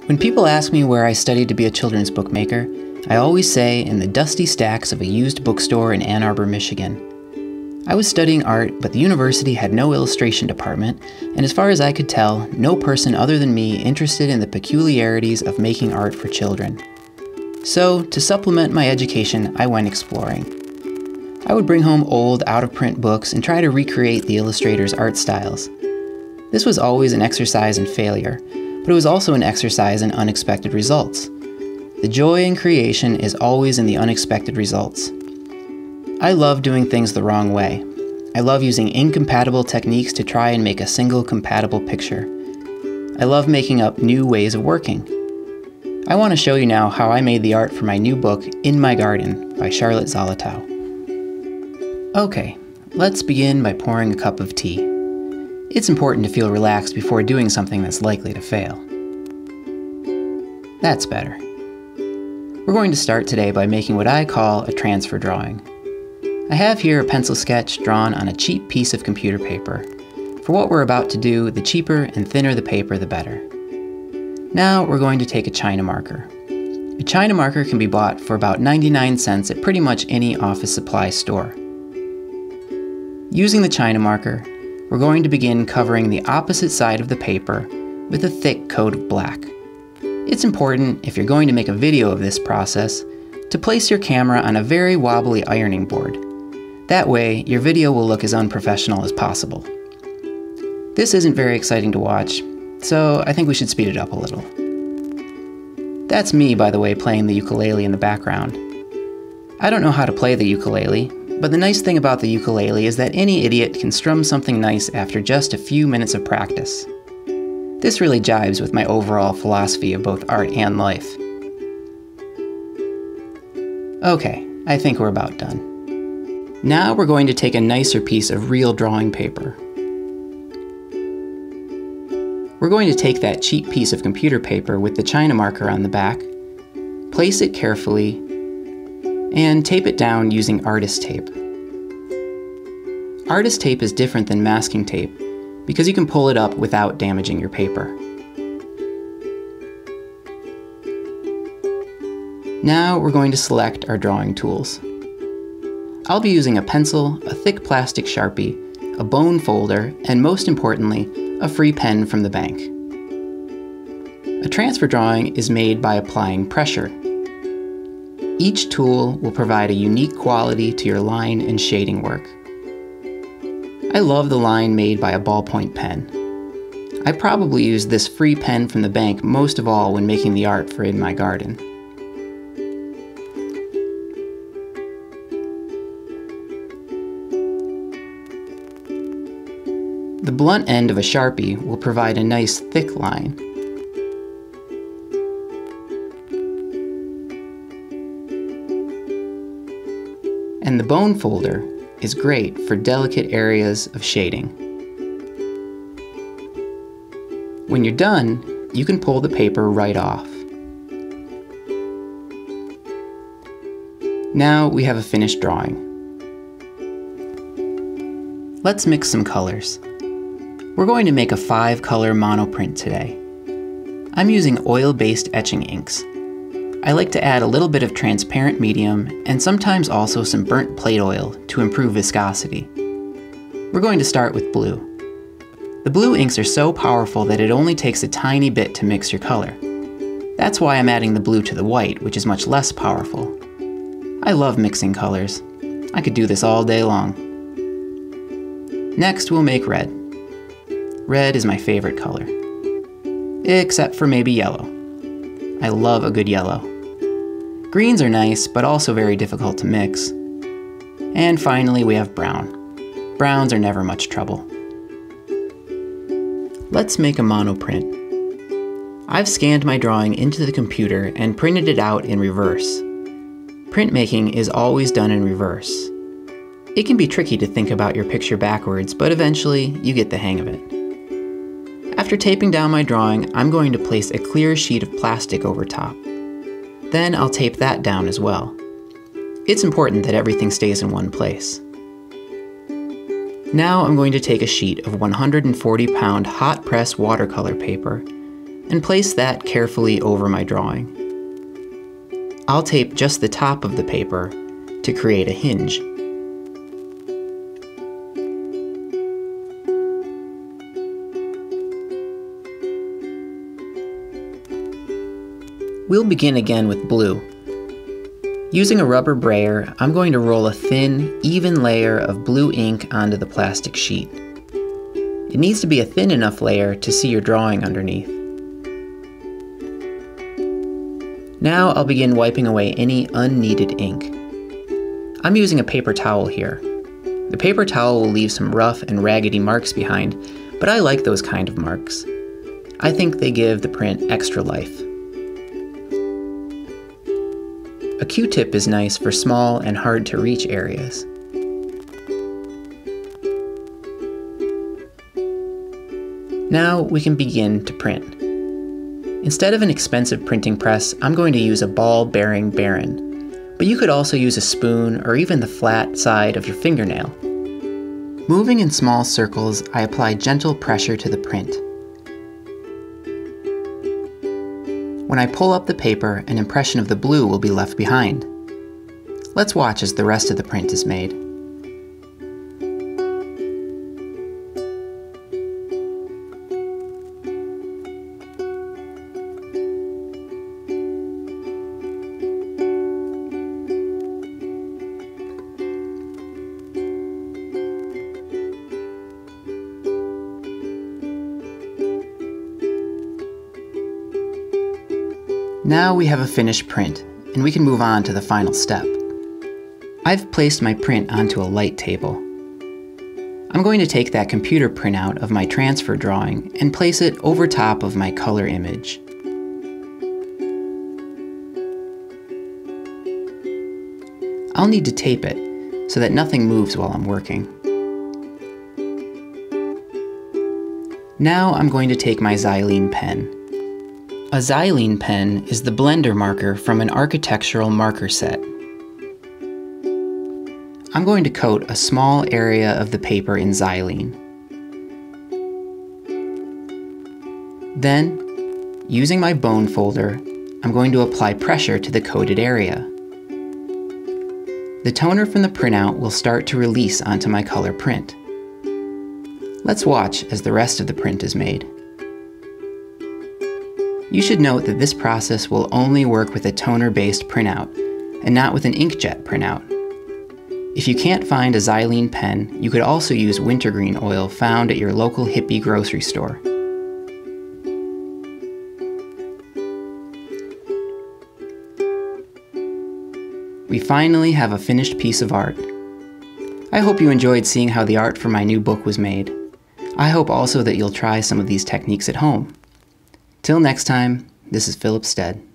When people ask me where I studied to be a children's bookmaker, I always say in the dusty stacks of a used bookstore in Ann Arbor, Michigan. I was studying art, but the university had no illustration department, and as far as I could tell, no person other than me interested in the peculiarities of making art for children. So, to supplement my education, I went exploring. I would bring home old, out-of-print books and try to recreate the illustrator's art styles. This was always an exercise in failure, but it was also an exercise in unexpected results. The joy in creation is always in the unexpected results. I love doing things the wrong way. I love using incompatible techniques to try and make a single compatible picture. I love making up new ways of working. I want to show you now how I made the art for my new book, In My Garden, by Charlotte Zolotow. Okay, let's begin by pouring a cup of tea. It's important to feel relaxed before doing something that's likely to fail. That's better. We're going to start today by making what I call a transfer drawing. I have here a pencil sketch drawn on a cheap piece of computer paper. For what we're about to do, the cheaper and thinner the paper, the better. Now we're going to take a China marker. A China marker can be bought for about 99 cents at pretty much any office supply store. Using the China marker, we're going to begin covering the opposite side of the paper with a thick coat of black. It's important, if you're going to make a video of this process, to place your camera on a very wobbly ironing board. That way, your video will look as unprofessional as possible. This isn't very exciting to watch, so I think we should speed it up a little. That's me, by the way, playing the ukulele in the background. I don't know how to play the ukulele, but the nice thing about the ukulele is that any idiot can strum something nice after just a few minutes of practice. This really jives with my overall philosophy of both art and life. Okay, I think we're about done. Now we're going to take a nicer piece of real drawing paper. We're going to take that cheap piece of computer paper with the China marker on the back, place it carefully, and tape it down using artist tape. Artist tape is different than masking tape because you can pull it up without damaging your paper. Now we're going to select our drawing tools. I'll be using a pencil, a thick plastic Sharpie, a bone folder, and most importantly, a free pen from the bank. A transfer drawing is made by applying pressure. Each tool will provide a unique quality to your line and shading work. I love the line made by a ballpoint pen. I probably use this free pen from the bank most of all when making the art for In My Garden. The blunt end of a Sharpie will provide a nice thick line. And the bone folder is great for delicate areas of shading. When you're done, you can pull the paper right off. Now we have a finished drawing. Let's mix some colors. We're going to make a 5-color monoprint today. I'm using oil-based etching inks. I like to add a little bit of transparent medium and sometimes also some burnt plate oil to improve viscosity. We're going to start with blue. The blue inks are so powerful that it only takes a tiny bit to mix your color. That's why I'm adding the blue to the white, which is much less powerful. I love mixing colors. I could do this all day long. Next, we'll make red. Red is my favorite color. Except for maybe yellow. I love a good yellow. Greens are nice, but also very difficult to mix. And finally, we have brown. Browns are never much trouble. Let's make a monoprint. I've scanned my drawing into the computer and printed it out in reverse. Printmaking is always done in reverse. It can be tricky to think about your picture backwards, but eventually you get the hang of it. After taping down my drawing, I'm going to place a clear sheet of plastic over top. Then I'll tape that down as well. It's important that everything stays in one place. Now I'm going to take a sheet of 140-pound hot press watercolor paper, and place that carefully over my drawing. I'll tape just the top of the paper to create a hinge. We'll begin again with blue. Using a rubber brayer, I'm going to roll a thin, even layer of blue ink onto the plastic sheet. It needs to be a thin enough layer to see your drawing underneath. Now I'll begin wiping away any unneeded ink. I'm using a paper towel here. The paper towel will leave some rough and raggedy marks behind, but I like those kind of marks. I think they give the print extra life. A Q-tip is nice for small and hard to reach areas. Now we can begin to print. Instead of an expensive printing press, I'm going to use a ball-bearing Baron, but you could also use a spoon or even the flat side of your fingernail. Moving in small circles, I apply gentle pressure to the print. When I pull up the paper, an impression of the blue will be left behind. Let's watch as the rest of the print is made. Now we have a finished print, and we can move on to the final step. I've placed my print onto a light table. I'm going to take that computer printout of my transfer drawing and place it over top of my color image. I'll need to tape it so that nothing moves while I'm working. Now I'm going to take my xylene pen. A xylene pen is the blender marker from an architectural marker set. I'm going to coat a small area of the paper in xylene. Then, using my bone folder, I'm going to apply pressure to the coated area. The toner from the printout will start to release onto my color print. Let's watch as the rest of the print is made. You should note that this process will only work with a toner-based printout, and not with an inkjet printout. If you can't find a xylene pen, you could also use wintergreen oil found at your local hippie grocery store. We finally have a finished piece of art. I hope you enjoyed seeing how the art for my new book was made. I hope also that you'll try some of these techniques at home. Till next time, this is Philip Stead.